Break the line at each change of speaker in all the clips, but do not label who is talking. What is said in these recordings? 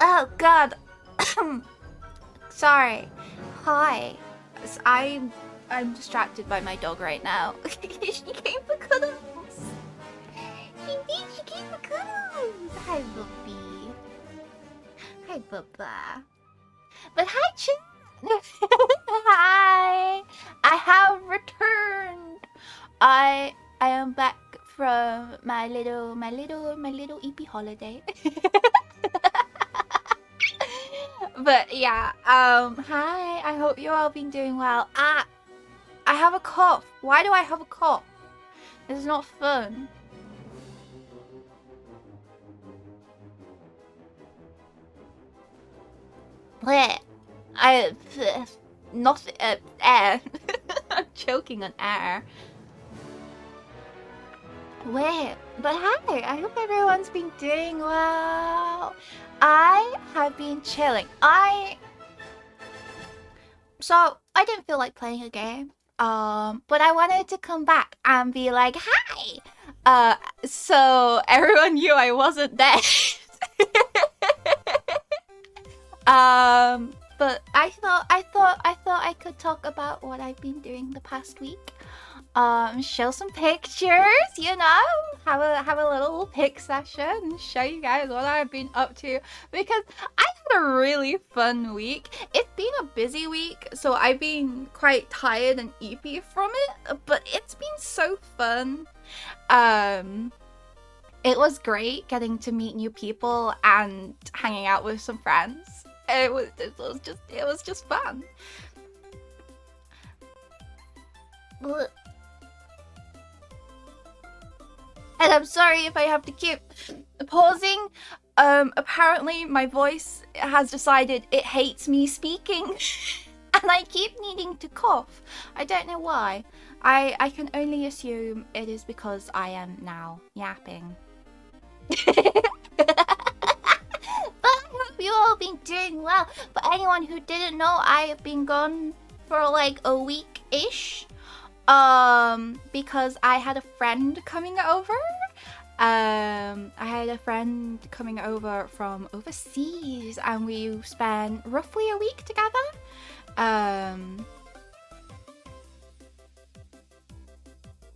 Oh God. Sorry. Hi. I'm distracted by my dog right now. She came for cuddles. She came for cuddles. Hi, Bubby. Hi, Bubba. But hi, Chin. Hi. I have returned. I am back from my little EP holiday. But yeah, hi. I hope you all been doing well. I have a cough. Why do I have a cough? This is not fun. Bleh. I nothing. Air. I'm choking on air. Wait, but hi. I hope everyone's been doing well. I have been chilling. So I didn't feel like playing a game. But I wanted to come back and be like, hi. So everyone knew I wasn't there. But I thought I could talk about what I've been doing the past week. Show some pictures, you know, have a little pic session and show you guys what I've been up to, because I had a really fun week. It's been a busy week, so I've been quite tired and eepy from it, but it's been so fun. It was great getting to meet new people and hanging out with some friends. It was just fun. And I'm sorry if I have to keep pausing. Apparently my voice has decided it hates me speaking. And I keep needing to cough. I don't know why. I can only assume it is because I am now yapping. But I hope you all been doing well. For anyone who didn't know, I have been gone for like a week-ish. Because I had a friend coming over. I had a friend coming over from overseas, and we spent roughly a week together.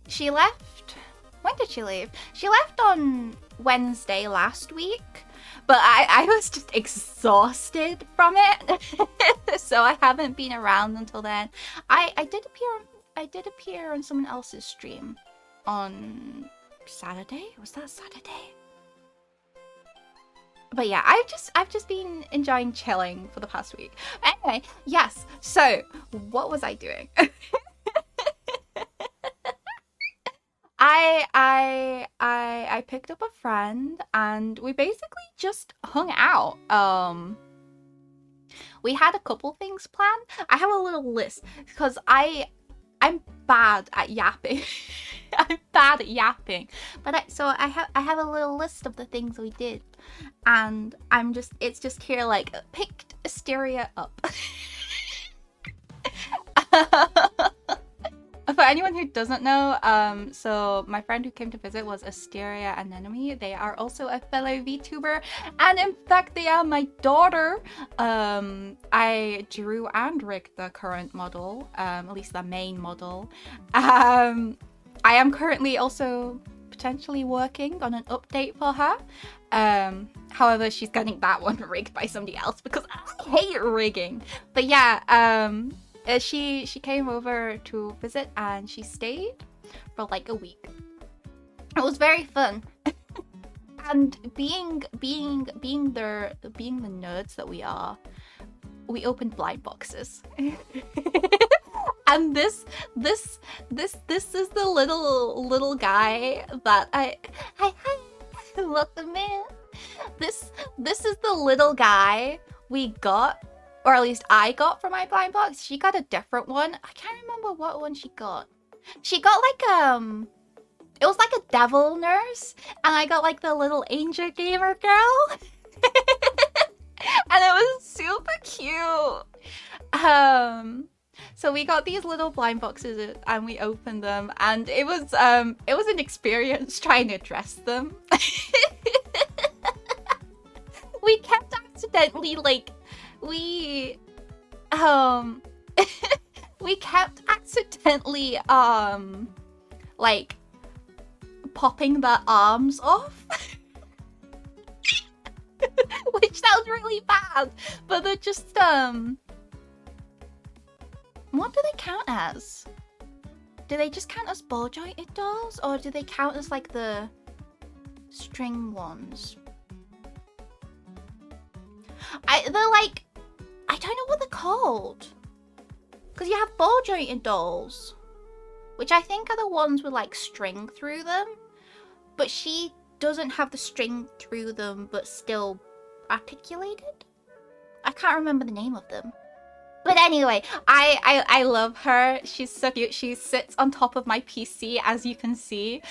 She left. When did she leave? She left on Wednesday last week, but I was just exhausted from it. So I haven't been around until then. I did appear on someone else's stream on Saturday. Was that Saturday? But yeah, I've just been enjoying chilling for the past week. Anyway, yes. So what was I doing? I picked up a friend and we basically just hung out. We had a couple things planned. I have a little list because I'm bad at yapping. I'm bad at yapping. But I have a little list of the things we did. And it's just here like picked Asteria up. For anyone who doesn't know, so my friend who came to visit was Asteria Anemone. They are also a fellow VTuber, and in fact, they are my daughter. I drew and rigged the current model, at least the main model. I am currently also potentially working on an update for her. However, she's getting that one rigged by somebody else because I hate rigging. But yeah, she came over to visit and she stayed for like a week. It was very fun. And being the nerds that we are, we opened blind boxes. And this is the little guy that I welcome in. This is the little guy we got. Or at least I got for my blind box. She got a different one. I can't remember what one she got. She got like it was like a devil nurse, and I got like the little angel gamer girl. And it was super cute. So we got these little blind boxes and we opened them, and it was an experience trying to dress them. We kept accidentally like we um we kept accidentally like popping their arms off. Which sounds really bad, but they're just what do they count as? Do they just count as ball jointed dolls, or do they count as like the string ones? They're like, I don't know what they're called. Because you have ball jointed dolls, which I think are the ones with like string through them. But she doesn't have the string through them, but still articulated. I can't remember the name of them. But anyway, I love her. She's so cute. She sits on top of my PC, as you can see.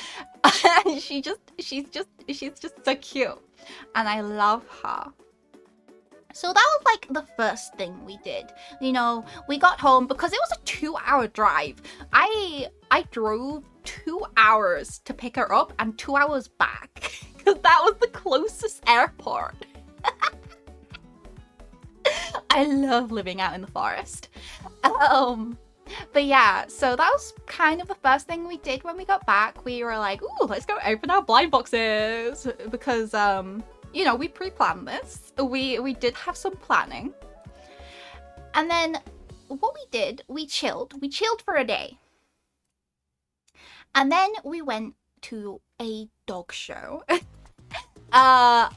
And she's just so cute. And I love her. So that was like the first thing we did. You know, we got home because it was a 2-hour drive. I drove 2 hours to pick her up and 2 hours back because that was the closest airport. I love living out in the forest. But yeah, so that was kind of the first thing we did when we got back. We were like, ooh, let's go open our blind boxes because you know, we pre-planned this. We did have some planning. And then what we did, we chilled. We chilled for a day. And then we went to a dog show. I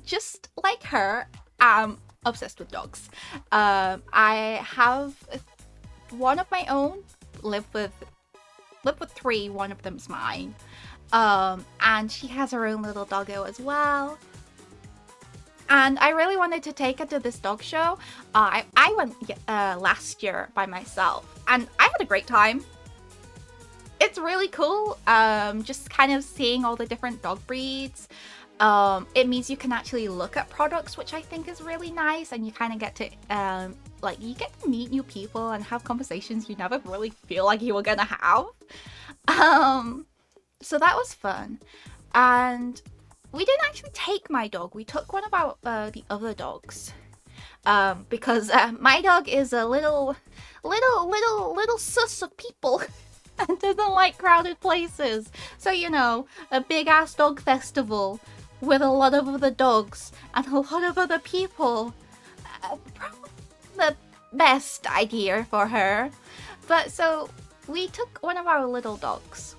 just like her, I'm obsessed with dogs. I have one of my own, live with 3, one of them's mine. And she has her own little doggo as well. And I really wanted to take her to this dog show. I went last year by myself, and I had a great time. It's really cool, just kind of seeing all the different dog breeds. It means you can actually look at products, which I think is really nice, and you kind of get to like you get to meet new people and have conversations you never really feel like you were gonna have. So that was fun. And we didn't actually take my dog. We took one of our the other dogs. Because my dog is a little sus of people and doesn't like crowded places. So, you know, a big ass dog festival with a lot of other dogs and a lot of other people. Probably the best idea for her. But so we took one of our little dogs.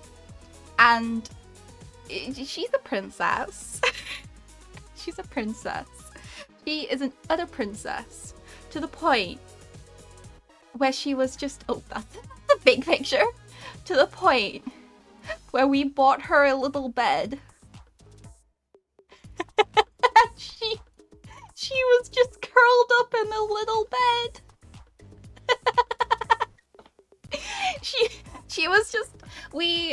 And she's a princess. She's a princess. She is an utter princess. To the point where she was just... Oh, that's a big picture. To the point where we bought her a little bed. she was just curled up in a little bed. She was just...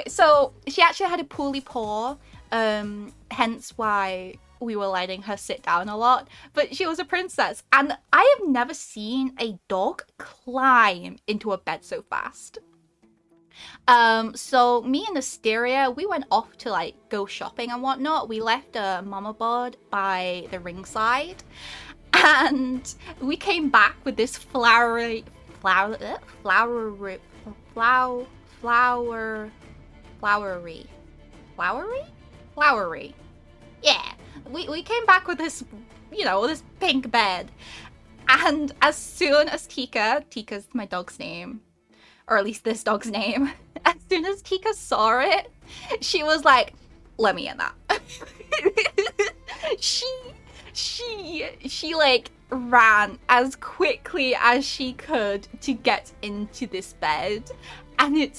So she actually had a poorly paw, hence why we were letting her sit down a lot, but she was a princess, and I have never seen a dog climb into a bed so fast. So me and Asteria, we went off to like go shopping and whatnot. We left a mama bird by the ringside, and we came back with this flowery. Yeah, we came back with this, you know, this pink bed. And as soon as Tika's my dog's name, or at least this dog's name, as soon as Tika saw it, she was like, let me in that. she like ran as quickly as she could to get into this bed. And it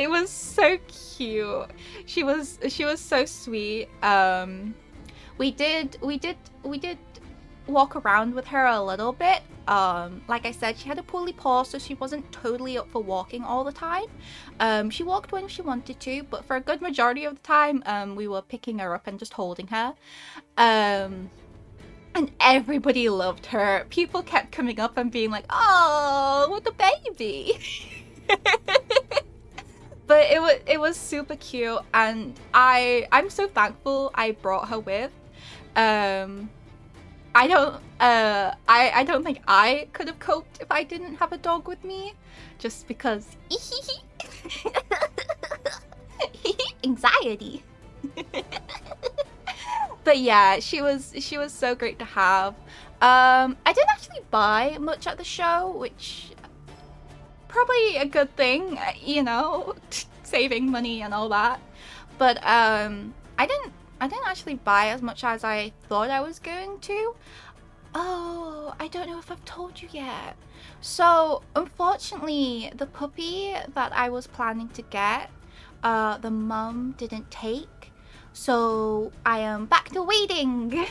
was so cute. She was so sweet. We did walk around with her a little bit. Like I said, she had a poorly paw, so she wasn't totally up for walking all the time. She walked when she wanted to, but for a good majority of the time, we were picking her up and just holding her. And everybody loved her. People kept coming up and being like, "Oh, what a baby!" But it was super cute, and I'm so thankful I brought her with. I don't think I could have coped if I didn't have a dog with me, just because anxiety. But yeah, she was so great to have. I didn't actually buy much at the show, which probably a good thing, saving money and all that. But I didn't actually buy as much as I thought I was going to. Oh, I don't know if I've told you yet. So, unfortunately, the puppy that I was planning to get, the mum didn't take. So, I am back to waiting.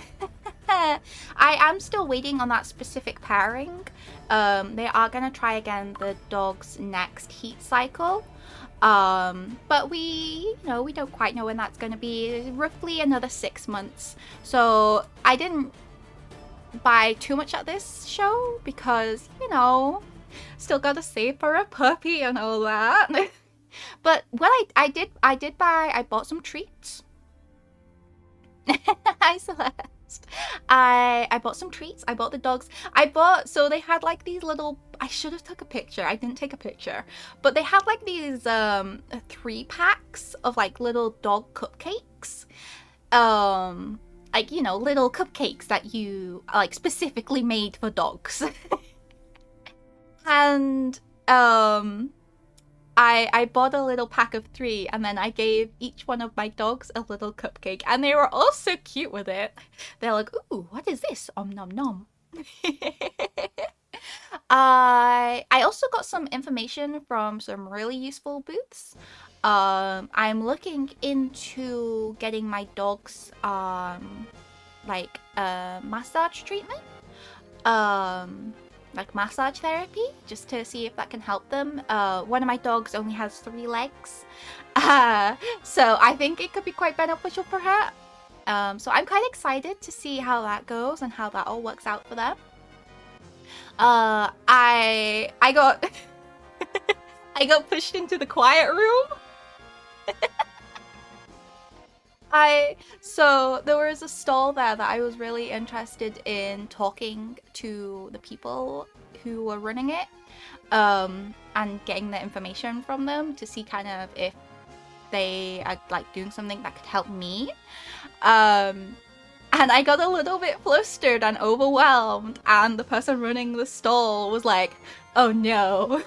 I am still waiting on that specific pairing. They are going to try again the dog's next heat cycle. But we don't quite know when that's going to be. Roughly another 6 months. So, I didn't buy too much at this show because still gotta save for a puppy and all that. But what I bought some treats. Hi Celeste. I bought some treats. I bought the dogs. So they had like these little, I should have took a picture. I didn't take a picture. But they had like these 3-packs of like little dog cupcakes. Like, little cupcakes that you like specifically made for dogs. And I bought a little pack of 3, and then I gave each one of my dogs a little cupcake, and they were all so cute with it. They're like, "Ooh, what is this? Nom nom." I also got some information from some really useful booths. I'm looking into getting my dogs like massage treatment, like massage therapy, just to see if that can help them. One of my dogs only has 3 legs, so I think it could be quite beneficial for her. So I'm quite excited to see how that goes and how that all works out for them. I got I got pushed into the quiet room. So there was a stall there that I was really interested in talking to the people who were running it, and getting the information from them to see kind of if they are like doing something that could help me. And I got a little bit flustered and overwhelmed, and the person running the stall was like, "Oh no."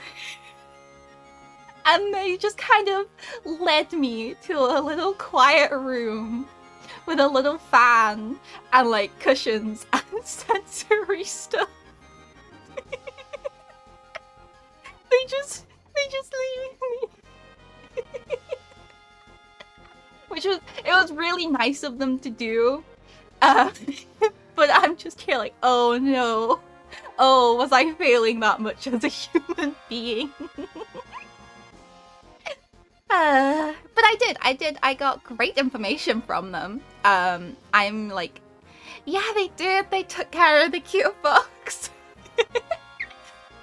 And they just kind of led me to a little quiet room with a little fan and like cushions and sensory stuff. they just leave me. It was really nice of them to do. But I'm just here like, oh no. Oh, was I failing that much as a human being? But I got great information from them. I'm like, yeah, they did. They took care of the cute fox.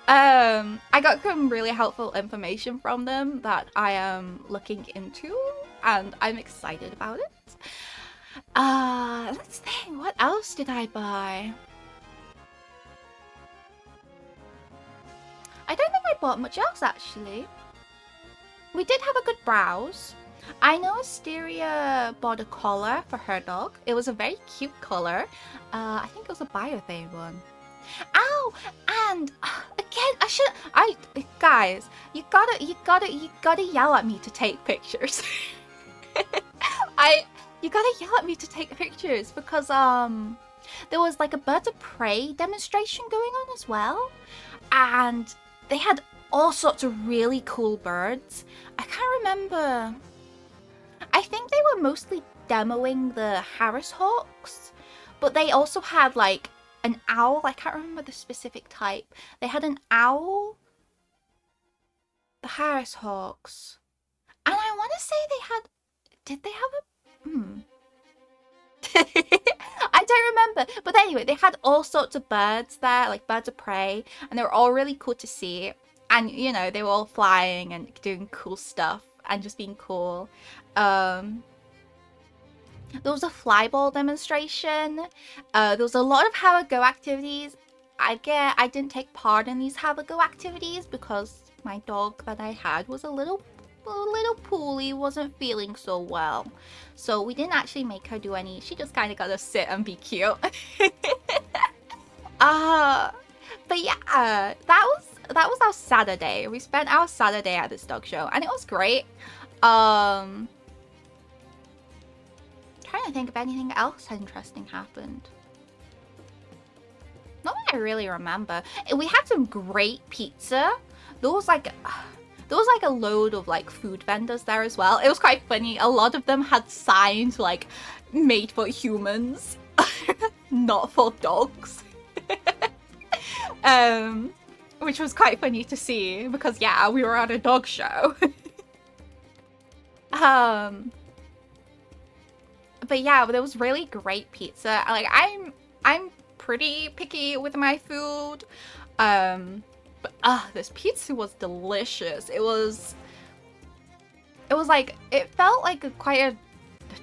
I got some really helpful information from them that I am looking into, and I'm excited about it. Let's think, what else did I buy? I don't think I bought much else actually. We did have a good browse. I know Asteria bought a collar for her dog. It was a very cute collar. I think it was a biothane one. Ow! And again, guys, you gotta yell at me to take pictures. You gotta yell at me to take pictures because there was like a birds of prey demonstration going on as well, and they had all sorts of really cool birds. I can't remember. I think they were mostly demoing the Harris hawks, but they also had like an owl. I can't remember the specific type. They had an owl, the Harris hawks, and I want to say they had. Did they have a? I don't remember. But anyway, they had all sorts of birds there, like birds of prey, and they were all really cool to see. And they were all flying and doing cool stuff and just being cool. There was a flyball demonstration. There was a lot of have a go activities. I didn't take part in these have a go activities because my dog that I had was a little poorly, wasn't feeling so well. So we didn't actually make her do any. She just kind of got to sit and be cute. But yeah, that was our Saturday. We spent our Saturday at this dog show and it was great. Trying to think if anything else interesting happened. Not that I really remember. We had some great pizza. There was like a load of like food vendors there as well. It was quite funny. A lot of them had signs like made for humans, not for dogs. Which was quite funny to see because yeah, we were at a dog show. But yeah, there was really great pizza. Like I'm pretty picky with my food. But this pizza was delicious. It was like, it felt like quite a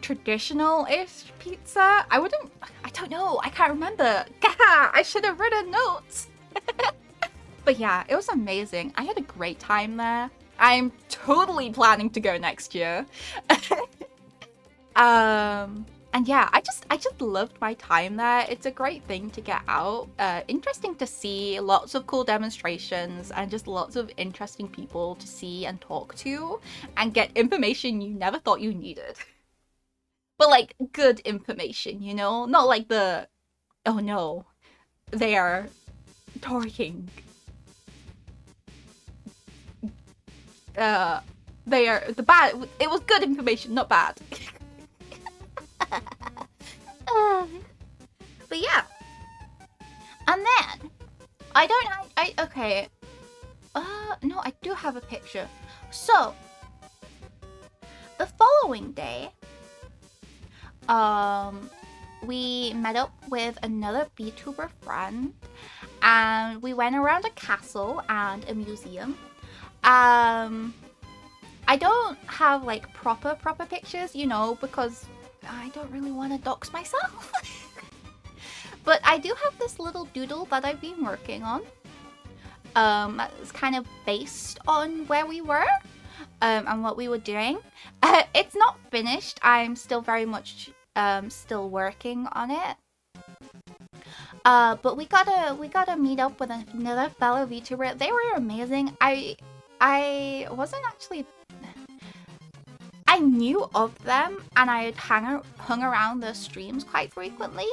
traditional-ish pizza. I don't know. I can't remember. I should have written notes. But yeah, it was amazing. I had a great time there. I'm totally planning to go next year. And yeah, I just loved my time there. It's a great thing to get out. Interesting to see, lots of cool demonstrations and just lots of interesting people to see and talk to and get information you never thought you needed. But like good information, you know? Not like the, oh no, they are talking. They are the bad, it was good information, not bad. But yeah, and then okay, no, I do have a picture. So the following day, we met up with another Vtuber friend and we went around a castle and a museum. I don't have like proper pictures, you know, because I don't really want to dox myself. But I do have this little doodle that I've been working on. It's kind of based on where we were and what we were doing. It's not finished. I'm still very much still working on it. But we gotta meet up with another fellow VTuber. They were amazing. I wasn't actually. I knew of them and I had hung around their streams quite frequently,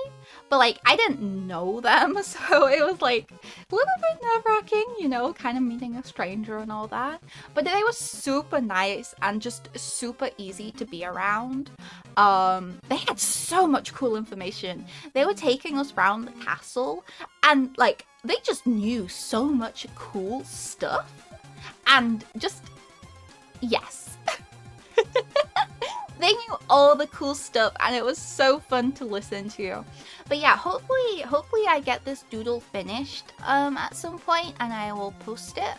but like I didn't know them, so it was like a little bit nerve-wracking, you know, kind of meeting a stranger and all that. But they were super nice and just super easy to be around. They had so much cool information. They were taking us around the castle and like they just knew so much cool stuff and just yes. They knew all the cool stuff and it was so fun to listen to. But yeah, hopefully I get this doodle finished at some point and I will post it.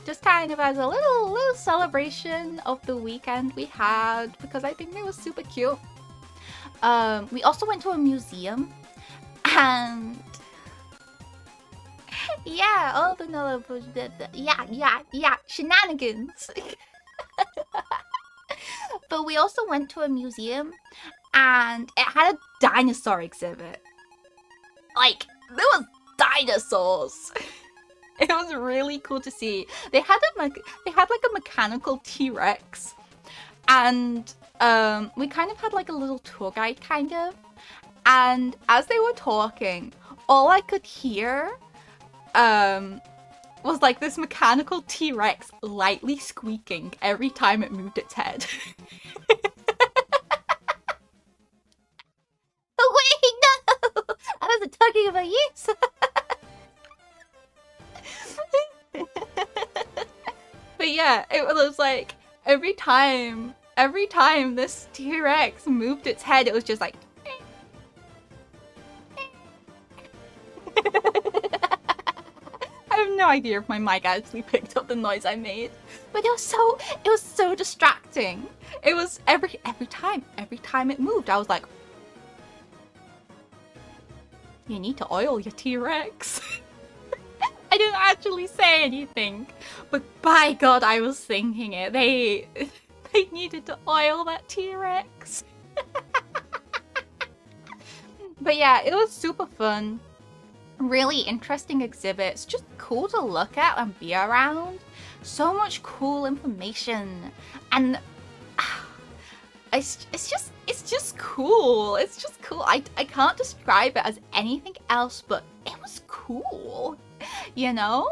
Just kind of as a little celebration of the weekend we had because I think they were super cute. We also went to a museum and yeah, all the yeah, shenanigans. But we also went to a museum and it had a dinosaur exhibit. Like, there was dinosaurs. It was really cool to see. They had like a mechanical T-Rex. And we kind of had like a little tour guide kind of. And as they were talking, all I could hear was like this mechanical T-Rex lightly squeaking every time it moved its head. Oh wait, no! I wasn't talking about you. But yeah, it was like every time this T-Rex moved its head, it was just like I've no idea if my mic actually picked up the noise I made, but it was so distracting. It was every time it moved, I was like, you need to oil your T-Rex. I didn't actually say anything, but by God, I was thinking it. They needed to oil that T-Rex. But yeah, it was super fun. Really interesting exhibits, just cool to look at and be around. So much cool information, and it's just cool. It's just cool. I can't describe it as anything else, but it was cool. You know,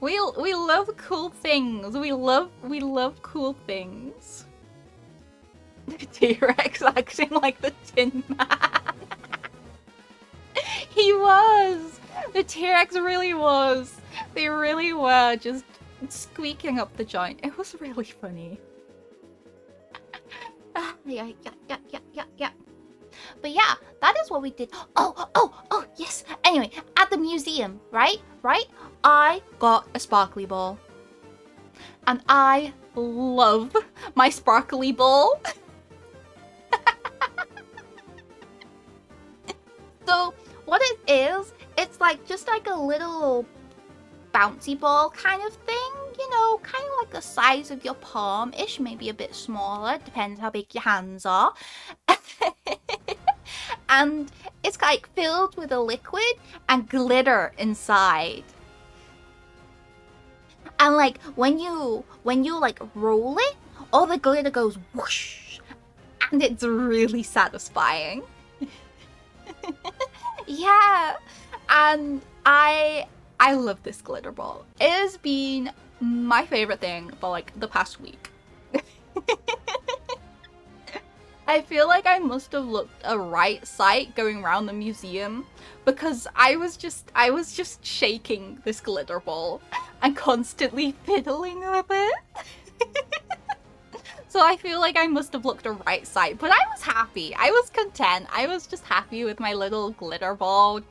we love cool things. We love cool things. The T-Rex acting like the Tin Man. He was. The T-Rex really was. They really were just squeaking up the joint. It was really funny. Yeah. But yeah, that is what we did. Oh, yes. Anyway, at the museum, right? I got a sparkly ball. And I love my sparkly ball. So, what it is, it's like just like a little bouncy ball kind of thing, you know, kind of like the size of your palm-ish, maybe a bit smaller, depends how big your hands are. And it's like filled with a liquid and glitter inside. And like when you like roll it, all the glitter goes whoosh, and it's really satisfying. Yeah, and I love this glitter ball. It has been my favorite thing for like the past week. I feel like I must have looked a right sight going around the museum because I was just shaking this glitter ball and constantly fiddling with it. So I feel like I must have looked a right sight, but I was happy. I was content. I was just happy with my little glitter ball.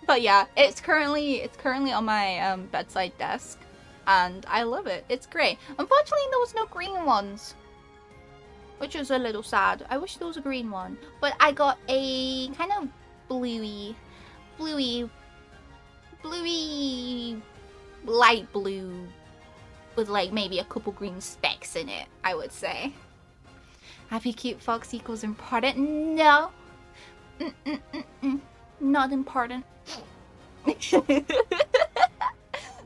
But yeah, it's currently on my bedside desk, and I love it. It's great. Unfortunately, there was no green ones, which was a little sad. I wish there was a green one, but I got a kind of bluey, light blue with like maybe a couple green specks in it, I would say. Happy cute fox equals important? No. Not important.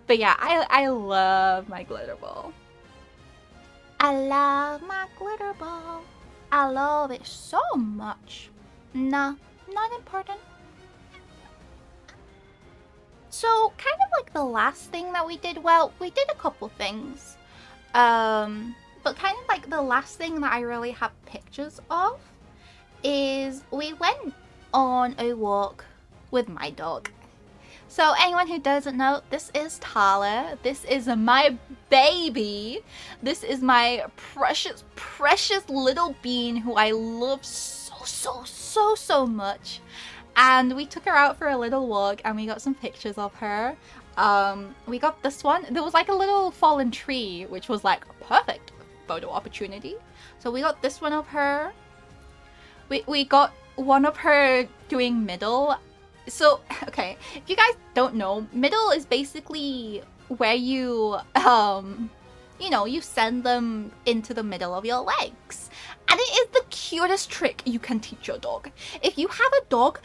But yeah, I love my glitter ball. I love my glitter ball. I love it so much. Nah, not important. So, kind of like the last thing that we did, well, we did a couple things. But kind of like the last thing that I really have pictures of is we went on a walk with my dog. So anyone who doesn't know, this is Tala. This is my baby. This is my precious, precious little bean who I love so much. And we took her out for a little walk and we got some pictures of her. We got this one. There was like a little fallen tree, which was like a perfect photo opportunity. So we got this one of her. We got one of her doing middle. So, okay, if you guys don't know, middle is basically where you, you know, you send them into the middle of your legs. And it is the cutest trick you can teach your dog. If you have a dog,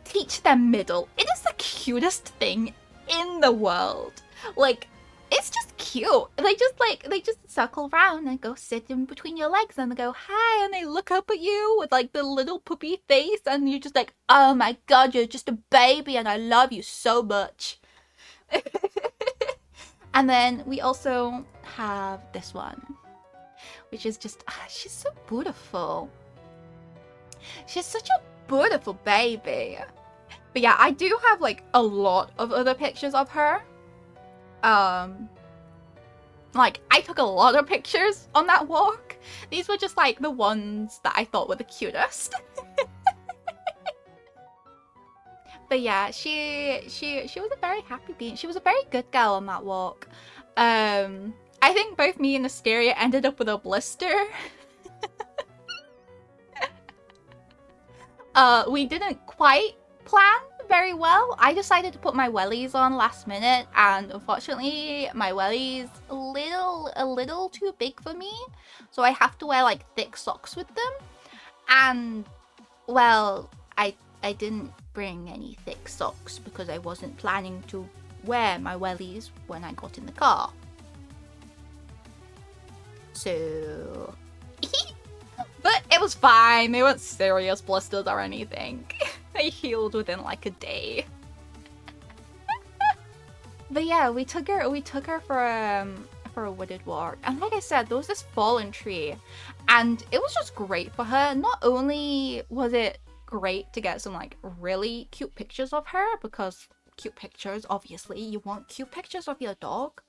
teach them middle. It is the cutest thing in the world. Like, it's just cute. They just circle around and go sit in between your legs and they go, hi, and they look up at you with like the little puppy face and you're just like, oh my god, you're just a baby and I love you so much. And then we also have this one, which is just, she's so beautiful. She's such a beautiful baby. But yeah, I do have like a lot of other pictures of her. Like, I took a lot of pictures on that walk. These were just like the ones that I thought were the cutest. But yeah, she was a very happy being. She was a very good girl on that walk. I think both me and Asteria ended up with a blister. We didn't quite plan very well. I decided to put my wellies on last minute, and unfortunately my wellies a little too big for me, so I have to wear like thick socks with them. And well, I didn't bring any thick socks because I wasn't planning to wear my wellies when I got in the car. So but it was fine. They weren't serious blisters or anything. They healed within like a day. But yeah, we took her for a wooded walk. And like I said, there was this fallen tree, and it was just great for her. Not only was it great to get some like really cute pictures of her, because cute pictures, obviously you want cute pictures of your dog,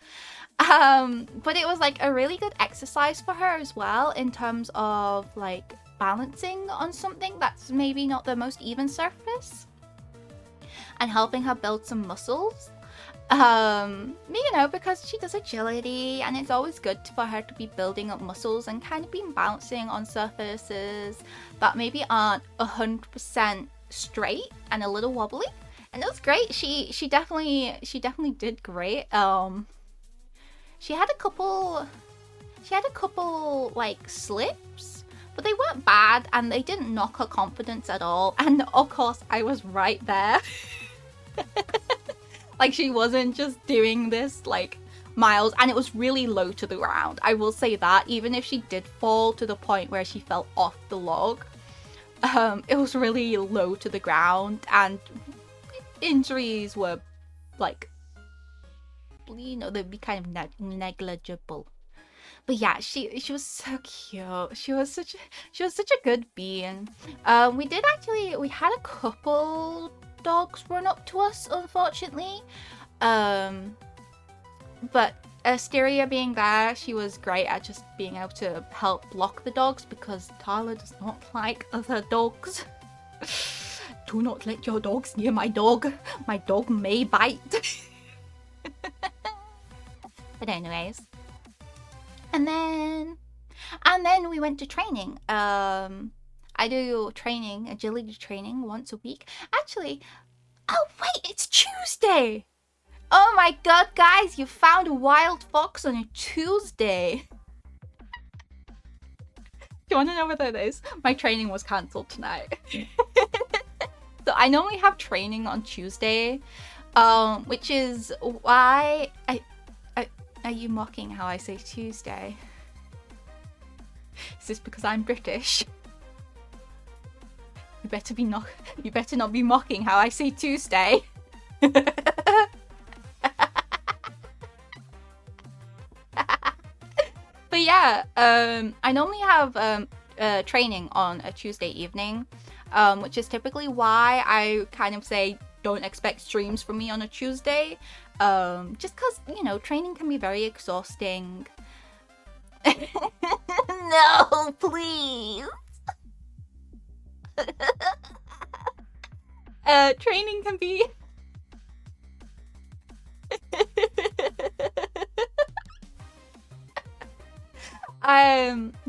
but it was like a really good exercise for her as well, in terms of like balancing on something that's maybe not the most even surface and helping her build some muscles. You know, because she does agility, and it's always good for her to be building up muscles and kind of being bouncing on surfaces that maybe aren't 100% straight and a little wobbly. And it was great. She definitely did great. She had a couple like slips, but they weren't bad, and they didn't knock her confidence at all. And of course I was right there. Like, she wasn't just doing this like miles, and it was really low to the ground. I will say that, even if she did fall to the point where she fell off the log, it was really low to the ground, and injuries were like, you know, they'd be kind of negligible. But yeah, she was so cute. She was such a good being. We had a couple dogs run up to us, unfortunately. But Asteria being there, she was great at just being able to help block the dogs, because Tala does not like other dogs. Do not let your dogs near my dog. My dog may bite. But anyways. And then we went to training. I do training, agility training, once a week. Actually, oh wait, it's Tuesday! Oh my god, guys, you found a wild fox on a Tuesday. Do you want to know what that is? My training was cancelled tonight. So I normally have training on Tuesday, which is why are you mocking how I say Tuesday? Is this because I'm British? You better not be mocking how I say Tuesday. But yeah, I normally have training on a Tuesday evening, which is typically why I kind of say don't expect streams from me on a Tuesday, just because, you know, training can be very exhausting. No, please. Training can be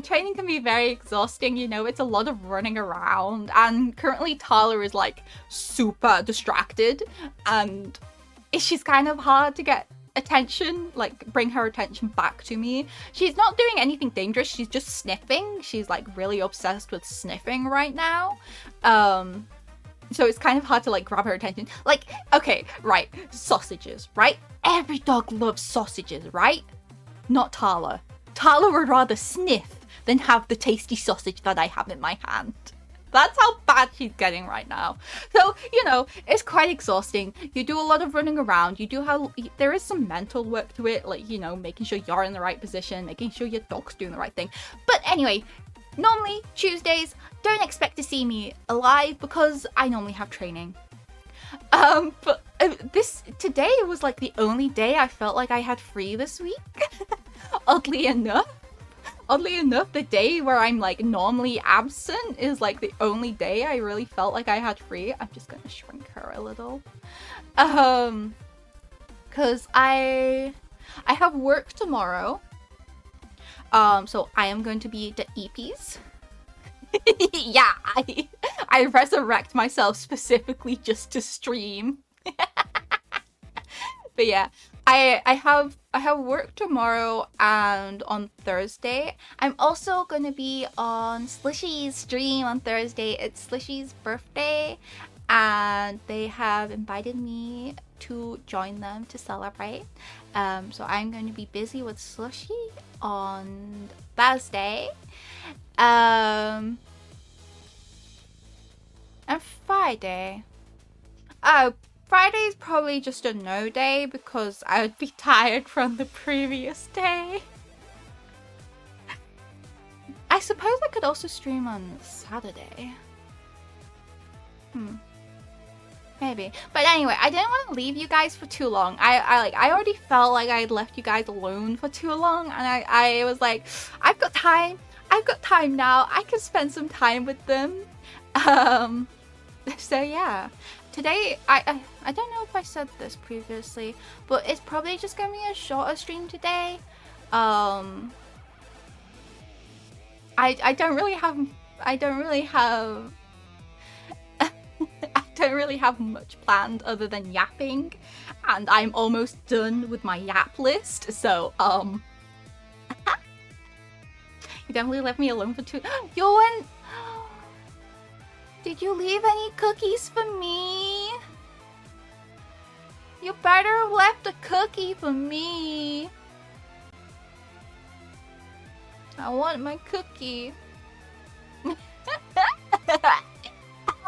training can be very exhausting, you know. It's a lot of running around, and currently Tala is like super distracted, and she's kind of hard to get attention, like bring her attention back to me. She's not doing anything dangerous, she's just sniffing. She's like really obsessed with sniffing right now. So it's kind of hard to like grab her attention. Like, okay, right, sausages, right? Every dog loves sausages, right? Not Tala. Tala would rather sniff than have the tasty sausage that I have in my hand. That's how bad she's getting right now. So, you know, it's quite exhausting. You do a lot of running around. There is some mental work to it, like, you know, making sure you're in the right position, making sure your dog's doing the right thing. But anyway, normally Tuesdays, don't expect to see me alive because I normally have training. But today was like the only day I felt like I had free this week. Oddly enough. oddly enough, the day where I'm like normally absent is like the only day I really felt like I had free. I'm just gonna shrink her a little. Cause I have work tomorrow. So I am going to be the EPs. Yeah, I resurrect myself specifically just to stream. But yeah, I have work tomorrow, and on Thursday I'm also gonna be on Slishy's stream on Thursday. It's Slishy's birthday, and they have invited me to join them to celebrate. So I'm going to be busy with Slushy on Thursday. And Friday. Oh, Friday's probably just a no day because I would be tired from the previous day. I suppose I could also stream on Saturday. Maybe. But anyway, I didn't want to leave you guys for too long. I already felt like I'd left you guys alone for too long, and I was like, I've got time now. I can spend some time with them. So yeah. Today, I don't know if I said this previously, but it's probably just gonna be a shorter stream today. I don't really have I don't really have much planned other than yapping, and I'm almost done with my yap list. So you definitely left me alone for too. Yoan, did you leave any cookies for me? You better have left a cookie for me. I want my cookie.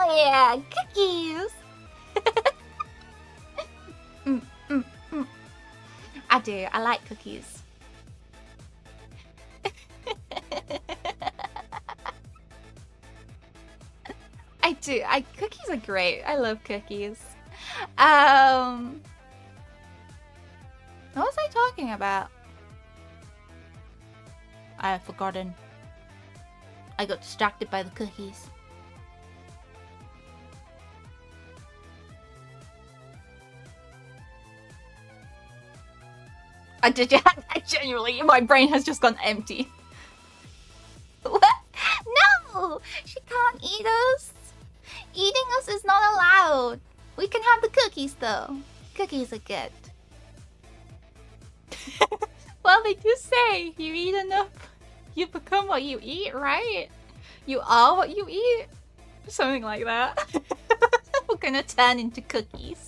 Oh yeah, cookies! I do, I like cookies. I do, cookies are great. I love cookies. What was I talking about? I have forgotten. I got distracted by the cookies. I genuinely, my brain has just gone empty. What? No! She can't eat us! Eating us is not allowed! We can have the cookies though. Cookies are good. Well, they do say, you eat enough, you become what you eat, right? You are what you eat? Something like that. We're gonna turn into cookies.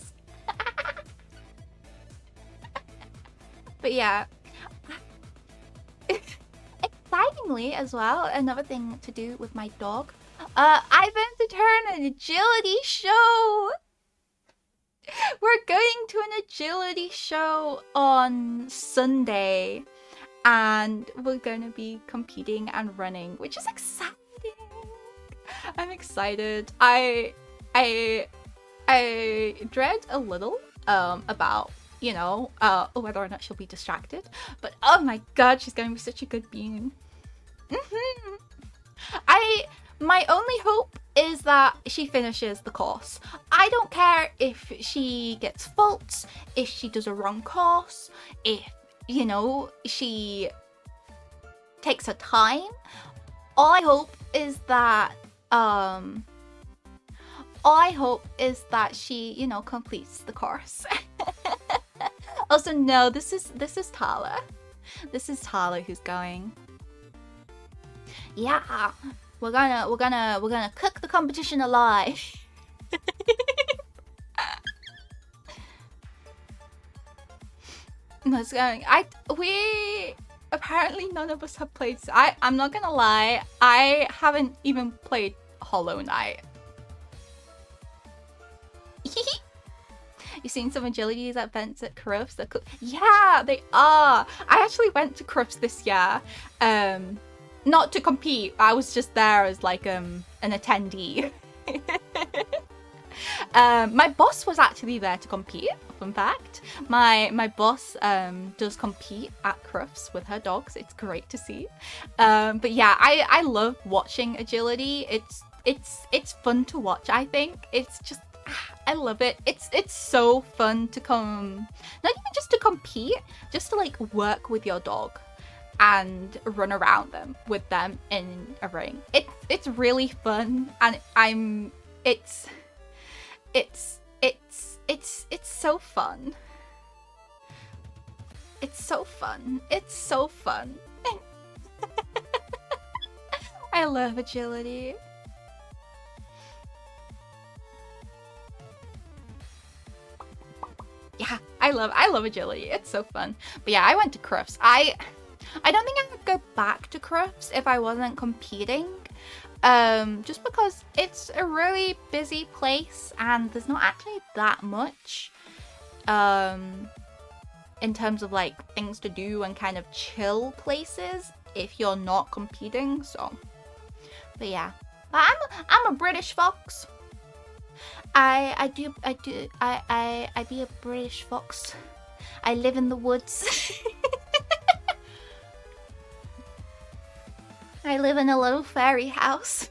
But yeah, excitingly as well, another thing to do with my dog, I went to turn an agility show. We're going to an agility show on Sunday, and we're gonna be competing and running, which is exciting. I'm excited. I dread a little about, you know, whether or not she'll be distracted. But oh my god, she's gonna be such a good being. My only hope is that she finishes the course. I don't care if she gets faults, if she does a wrong course, if, you know, she takes her time. All I hope is that she, you know, completes the course. Also, no, this is Tala. This is Tala who's going. Yeah, we're gonna cook the competition alive. Let's go. We apparently none of us have played. I'm not gonna lie. I haven't even played Hollow Knight. You seen some agilities at events at Crufts? Yeah, they are. I actually went to Crufts this year, not to compete. I was just there as like an attendee. My boss was actually there to compete. Fun fact. My boss does compete at Crufts with her dogs. It's great to see. But yeah, I love watching agility. It's fun to watch. I think it's just I love it. It's so fun to not even just to compete, just to like work with your dog and run around them with them in a ring. It's really fun, and it's so fun. It's so fun. It's so fun. I love agility. Yeah, I love agility. It's so fun. But yeah, I went to Crufts. I don't think I would go back to Crufts if I wasn't competing. Just because it's a really busy place and there's not actually that much in terms of like things to do and kind of chill places if you're not competing. So, but yeah, I'm a British fox. I be a British fox. I live in the woods. I live in a little fairy house.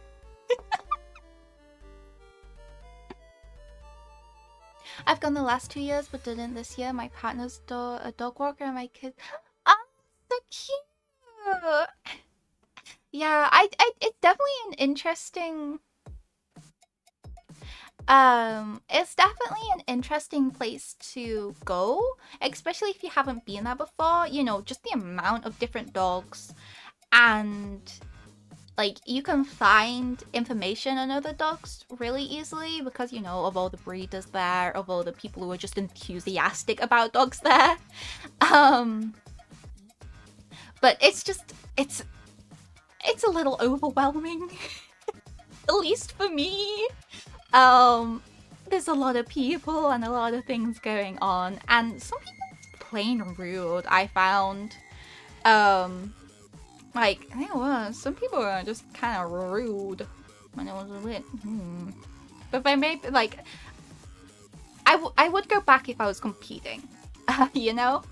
I've gone the last 2 years, but didn't this year. My partner's a dog walker and my kids. Oh, so cute. Yeah, it's definitely an interesting. It's definitely an interesting place to go, especially if you haven't been there before. You know, just the amount of different dogs, and like you can find information on other dogs really easily because, you know, of all the breeders there, of all the people who are just enthusiastic about dogs there. But it's a little overwhelming, at least for me. There's a lot of people and a lot of things going on, and some people are plain rude, I found. Like, I think it was. Some people were just kind of rude when it was a bit. But maybe, like, I would go back if I was competing, you know?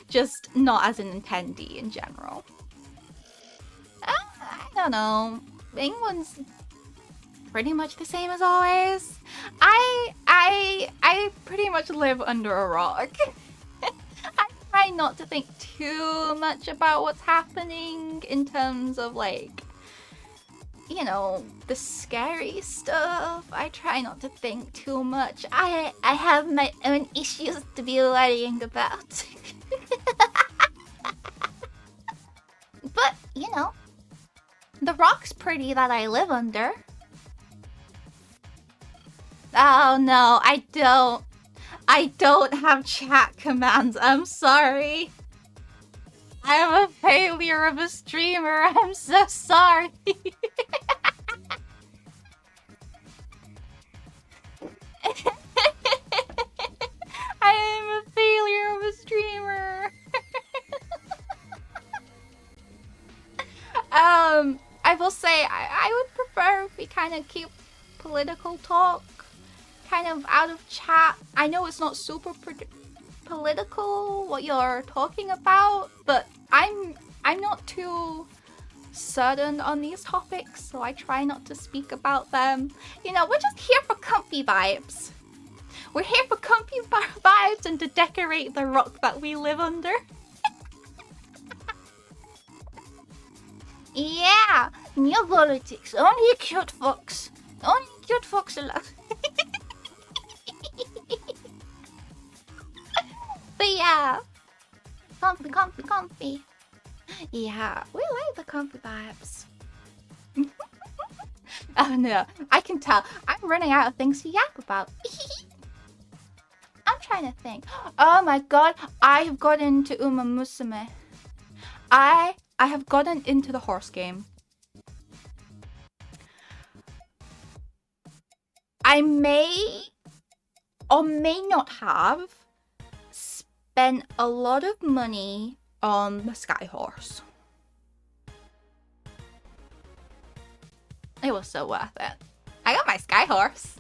Just not as an attendee in general. I don't know. England's pretty much the same as always. I pretty much live under a rock. I try not to think too much about what's happening in terms of, like, you know, the scary stuff. I try not to think too much. I have my own issues to be worrying about. But, you know, the rock's pretty that I live under. Oh no, I don't have chat commands. I'm sorry. I'm a failure of a streamer. I'm so sorry. I am a failure of a streamer. I will say I would prefer if we kind of keep political talk kind of out of chat. I know it's not super political what you're talking about, but I'm not too certain on these topics, so I try not to speak about them. You know, we're just here for comfy vibes. We're here for comfy vibes and to decorate the rock that we live under. Yeah, new politics. Only a cute fox. Only a cute fox allowed. But yeah, comfy. Yeah, we like the comfy vibes. Oh no, I can tell. I'm running out of things to yap about. I'm trying to think. Oh my god, I have gotten into Uma Musume. I have gotten into the horse game. I may or may not have spent a lot of money on the Sky Horse. It was so worth it. I got my Sky Horse.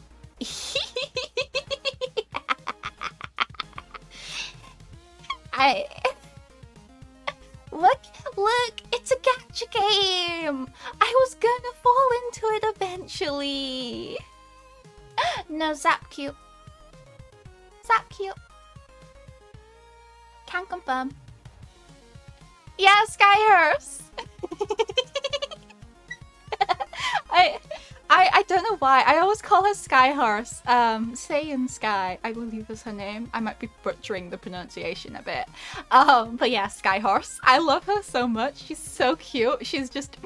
I look, it's a gacha game. I was gonna fall into it eventually. No, Zap cute. Zap cute. Can confirm. Yeah, Skyhurst. I don't know why. I always call her Skyhurst. Saiyan Sky, I believe is her name. I might be butchering the pronunciation a bit. But yeah, Skyhurst. I love her so much. She's so cute. She's just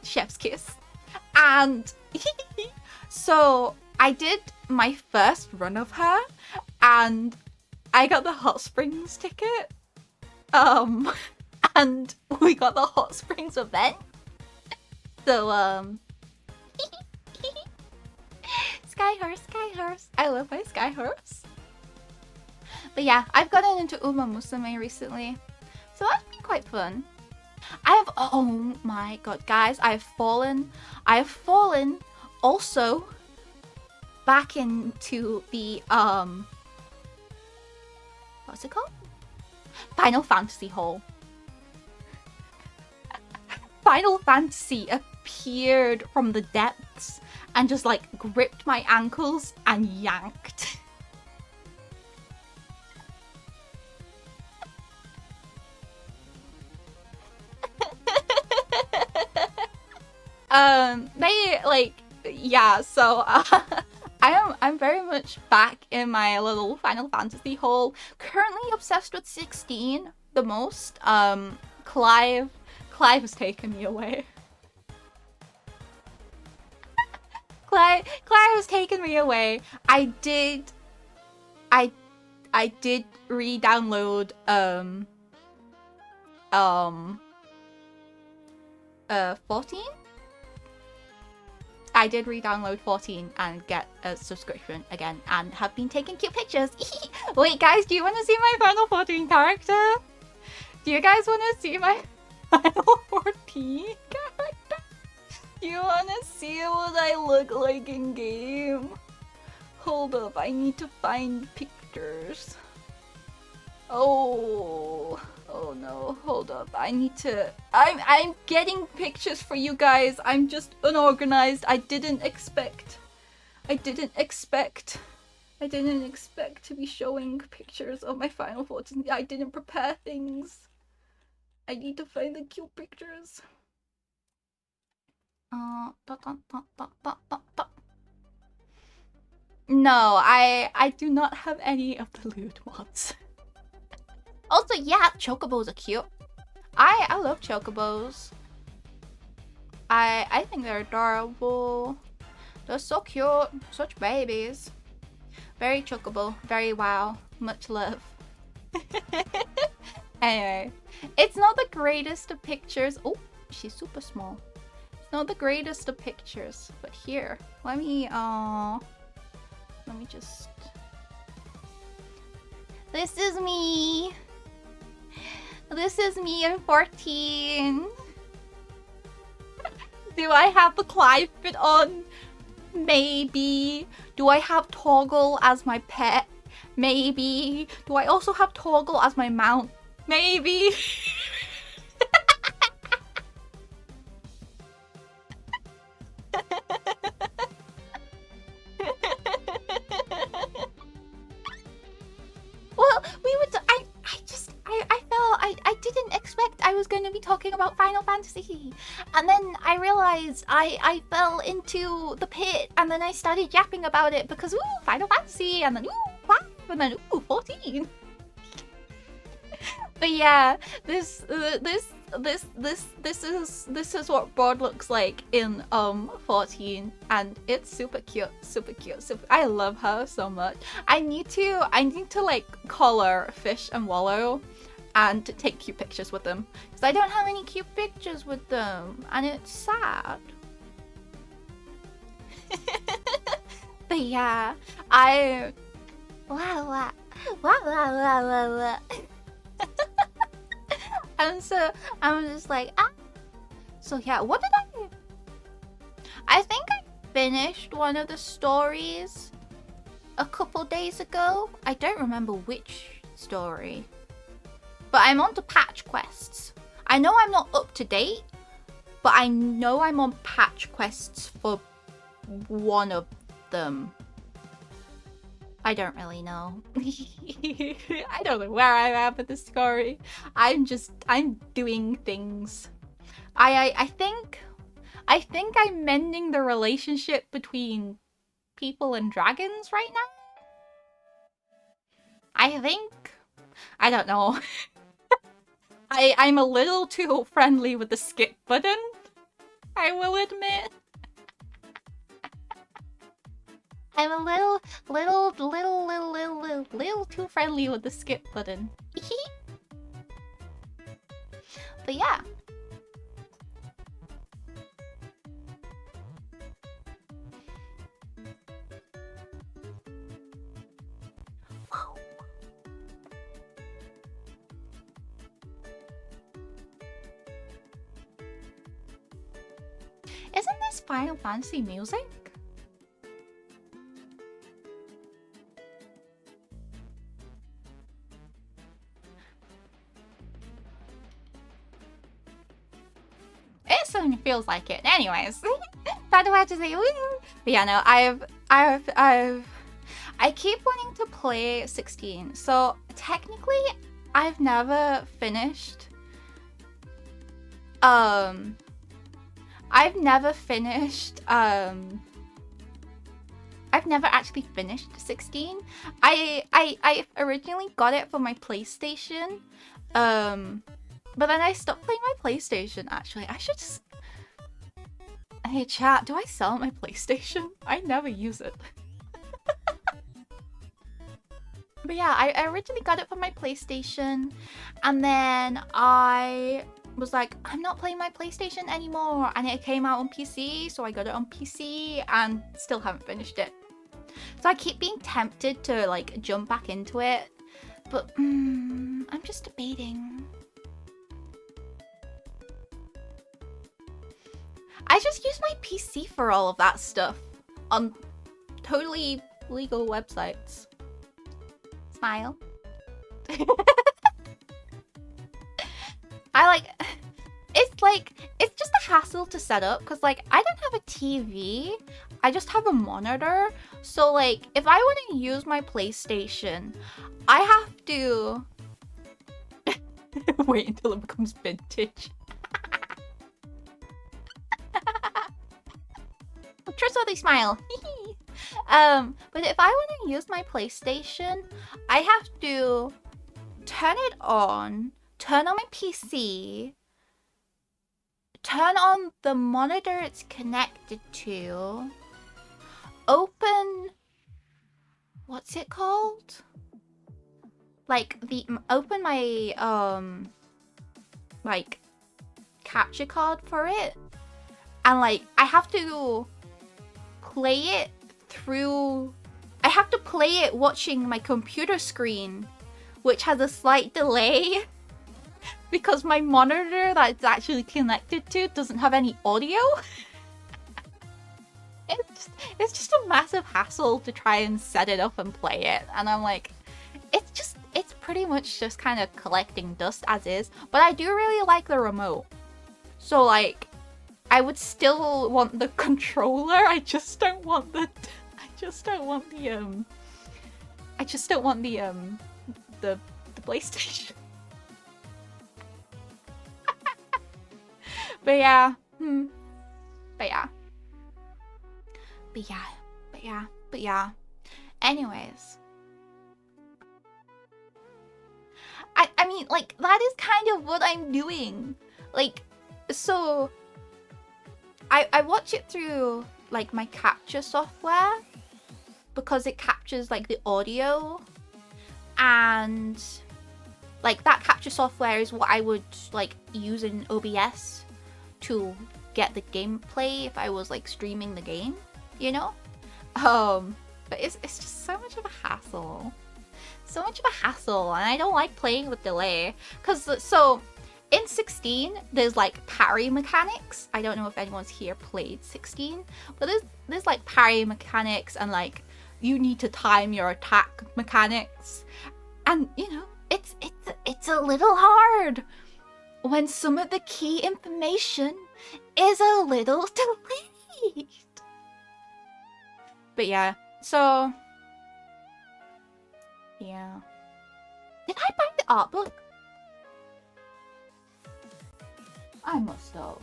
chef's kiss. And so I did my first run of her, and I got the Hot Springs ticket. And we got the Hot Springs event. So Skyhurst. I love my Skyhurst. But yeah, I've gotten into Uma Musume recently, so that's been quite fun. Oh my god, guys, I've fallen also back into the what's it called? Final Fantasy hole. Final Fantasy appeared from the depths and just like gripped my ankles and yanked. So I'm very much back in my little Final Fantasy hole. Currently obsessed with 16 the most. Clive has taken me away. Clive has taken me away. I did re-download 14. I did re-download 14 and get a subscription again, and have been taking cute pictures. Wait, guys, do you want to see my Final 14 character? Do you guys want to see my Final 14 character? Do you want to see what I look like in game? Hold up, I need to find pictures. Oh no, hold up. I'm getting pictures for you guys. I'm just unorganized. I didn't expect to be showing pictures of my Final 14. I didn't prepare things. I need to find the cute pictures. No, I do not have any of the lewd ones. Also, yeah, chocobos are cute. I love chocobos. I think they're adorable. They're so cute. Such babies. Very chocobo. Very wow. Much love. Anyway, it's not the greatest of pictures. Oh, she's super small. It's not the greatest of pictures, but here, let me just. This is me. This is me in 14. Do I have the Clive fit on? Maybe. Do I have Toggle as my pet? Maybe. Do I also have Toggle as my mount? Maybe. Well, I didn't expect I was going to be talking about Final Fantasy. And then I realized I fell into the pit, and then I started yapping about it because, ooh, Final Fantasy, and then, ooh, 5, and then, ooh, 14. But yeah, this is what Broad looks like in 14, and it's super cute. I love her so much. I need to like color Fish and Wallow and take cute pictures with them, because I don't have any cute pictures with them, and it's sad. But yeah, and so I'm just like, so yeah, what did I think I finished one of the stories a couple days ago. I don't remember which story. But I'm on to patch quests. I know I'm not up to date, but I know I'm on patch quests for one of them. I don't really know. I don't know where I am with the story. I'm doing things. I think I'm mending the relationship between people and dragons right now. I think. I don't know. I'm a little too friendly with the skip button, I will admit. I'm a little too friendly with the skip button. But yeah. Isn't this Final Fantasy music? It certainly feels like it. Anyways, Final Fantasy. Woo! But yeah, no, I keep wanting to play 16. So technically, I've never finished. I've never actually finished 16. I originally got it for my PlayStation. But then I stopped playing my PlayStation, actually. I should just... Hey chat, do I sell my PlayStation? I never use it. But yeah, I originally got it for my PlayStation, and then I was like, I'm not playing my PlayStation anymore, and it came out on PC, so I got it on PC, and still haven't finished it. So I keep being tempted to like jump back into it, but I'm just debating. I just use my PC for all of that stuff on totally legal websites. Smile. It's just a hassle to set up because like I don't have a TV, I just have a monitor. So like if I want to use my PlayStation, I have to wait until it becomes vintage. Trustworthy smile. But if I want to use my PlayStation, I have to turn it on, turn on my PC, turn on the monitor it's connected to, open, what's it called? Like open my like capture card for it, and like I have to play it through. I have to play it watching my computer screen, which has a slight delay because my monitor that it's actually connected to doesn't have any audio. It's just a massive hassle to try and set it up and play it, and I'm like, it's pretty much just kind of collecting dust as is. But I do really like the remote, so like I would still want the controller. I just don't want the PlayStation. But yeah. But yeah. Anyways. I mean, like, that is kind of what I'm doing. Like, so I watch it through like my capture software because it captures like the audio, and like that capture software is what I would like use in OBS to get the gameplay if I was like streaming the game, you know? But it's just so much of a hassle. And I don't like playing with delay. So in 16, there's like parry mechanics. I don't know if anyone's here played 16, but there's like parry mechanics, and like you need to time your attack mechanics. And you know, it's a little hard when some of the key information is a little delayed. But yeah, so yeah. Did I buy the art book? I must have.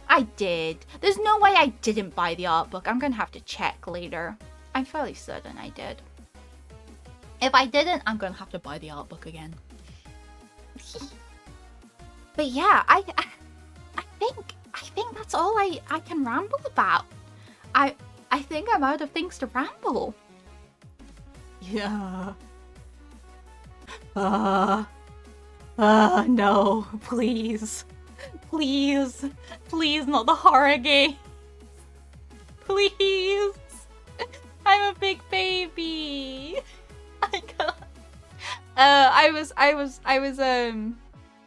I did. There's no way I didn't buy the art book. I'm gonna have to check later. I'm fairly certain I did. If I didn't, I'm gonna have to buy the art book again. But yeah, I think that's all I can ramble about. I think I'm out of things to ramble. Yeah. No, please. Please. Please, not the horror game. Please. I'm a big baby. I can't.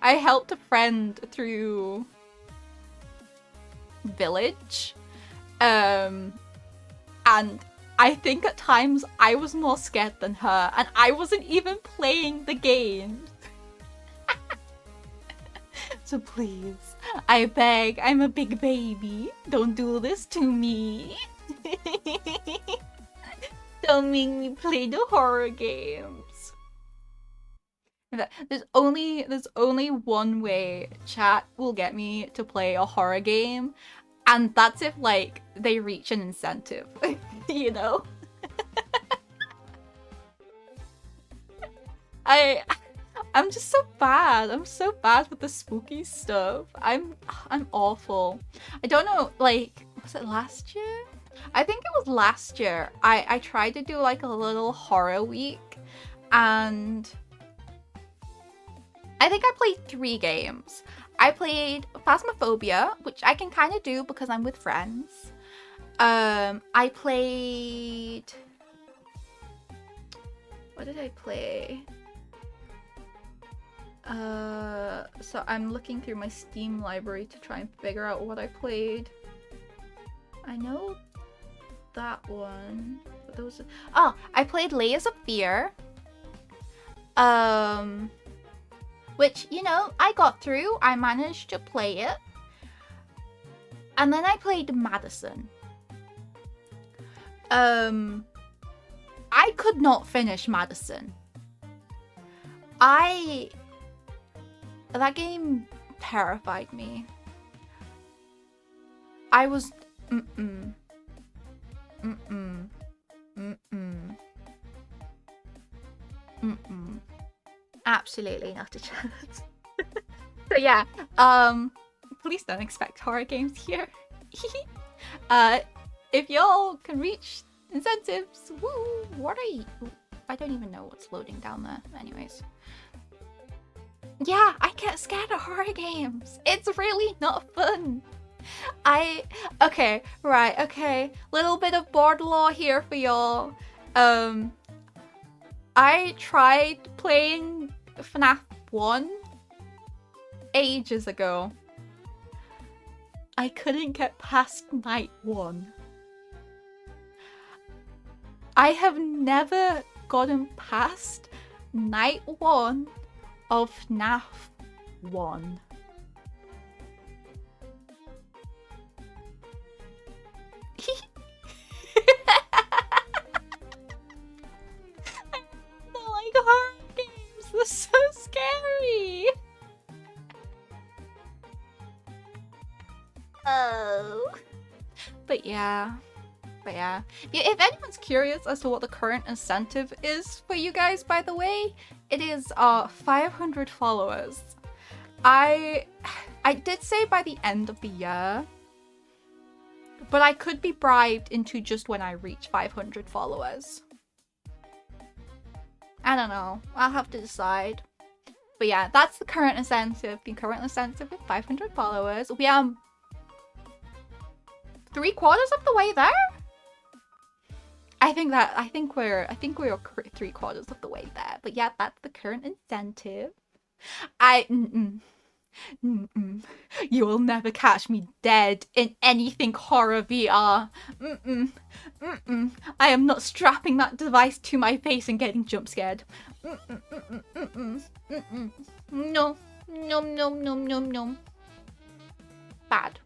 I helped a friend through Village. And I think at times I was more scared than her, and I wasn't even playing the game. So please, I beg, I'm a big baby. Don't do this to me. Don't make me play the horror games. There's only one way chat will get me to play a horror game, and that's if like they reach an incentive. You know? I'm just so bad. I'm so bad with the spooky stuff. I'm awful. I don't know, like, was it last year? I think it was last year. I tried to do like a little horror week, and I think I played 3 games. I played Phasmophobia, which I can kind of do because I'm with friends. I played... What did I play? So I'm looking through my Steam library to try and figure out what I played. I know that one. But those... Oh, I played Layers of Fear. Which, you know, I got through. I managed to play it. And then I played Madison. I could not finish Madison. That game terrified me. I was... Absolutely not a chance. So yeah, please don't expect horror games here. If y'all can reach incentives, woo, what are you? I don't even know what's loading down there. Anyways. Yeah, I get scared of horror games. It's really not fun. Okay, right, okay. Little bit of board lore here for y'all. I tried playing FNAF 1 ages ago. I couldn't get past night 1. I have never gotten past night 1 of FNAF 1. I don't like horror games. They're so scary. Oh. But yeah. If anyone's curious as to what the current incentive is for you guys, by the way, it is 500 followers. I did say by the end of the year, but I could be bribed into just when I reach 500 followers. I don't know. I'll have to decide. But yeah, that's the current incentive. The current incentive is 500 followers. We are 3/4 of the way there. I think we're 3/4 of the way there. But yeah, that's the current incentive. Mm-mm. You will never catch me dead in anything horror VR. Mm-mm. Mm-mm. I am not strapping that device to my face and getting jump scared. Mm-mm. Mm-mm. Mm-mm. Mm-mm. No. Nom nom nom nom nom. Bad.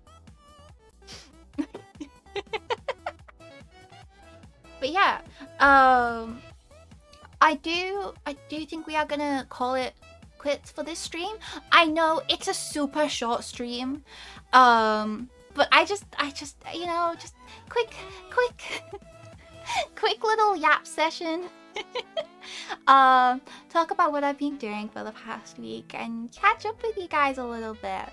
But yeah, I do think we are gonna call it quits for this stream. I know it's a super short stream, but I just you know, just quick quick little yap session. Talk about what I've been doing for the past week and catch up with you guys a little bit.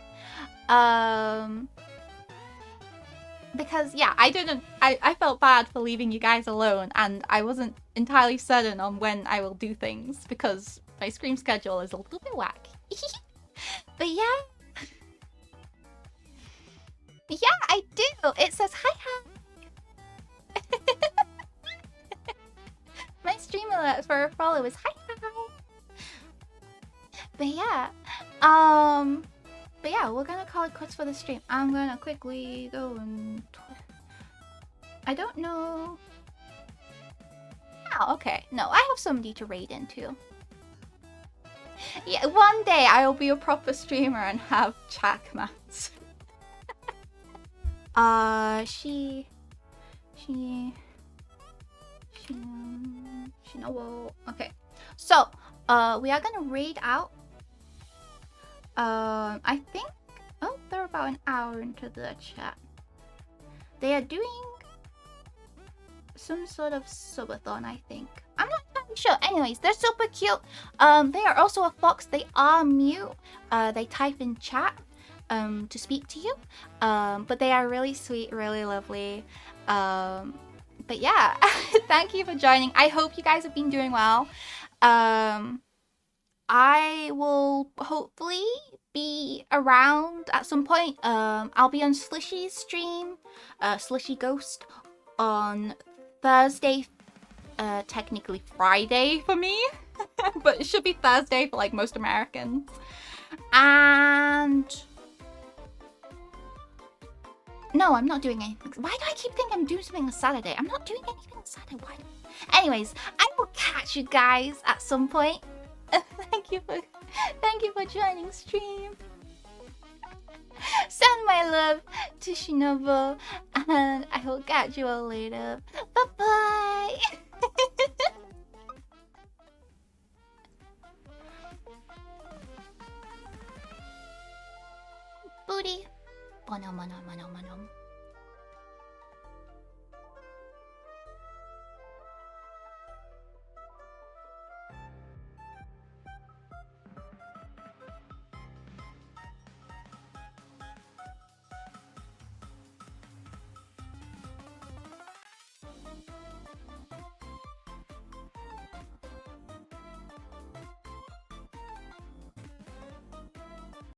Because yeah, I felt bad for leaving you guys alone, and I wasn't entirely certain on when I will do things because my stream schedule is a little bit whack. But yeah. Yeah, I do. It says hi. My stream alert for a follow is hi. But yeah. But yeah, we're gonna call it quits for the stream. I'm gonna quickly go and... I don't know... Oh, okay. No, I have somebody to raid into. Yeah, one day I will be a proper streamer and have chat commands. Okay. So, we are gonna raid out. I think... Oh, they're about an hour into the chat. They are doing some sort of subathon, I think. I'm not entirely sure. Anyways, they're super cute. They are also a fox. They are mute. They type in chat to speak to you. But they are really sweet, really lovely. But yeah, thank you for joining. I hope you guys have been doing well. I will hopefully be around at some point. I'll be on Slishy's stream, Slishy Ghost, on Thursday, technically Friday for me, but it should be Thursday for like most Americans. And no, I'm not doing anything. Why do I keep thinking I'm doing something on Saturday? I'm not doing anything on Saturday. Why? Anyways, I will catch you guys at some point. Thank you for joining stream. Send my love to Shinobu, and I will catch you all later. Bye bye.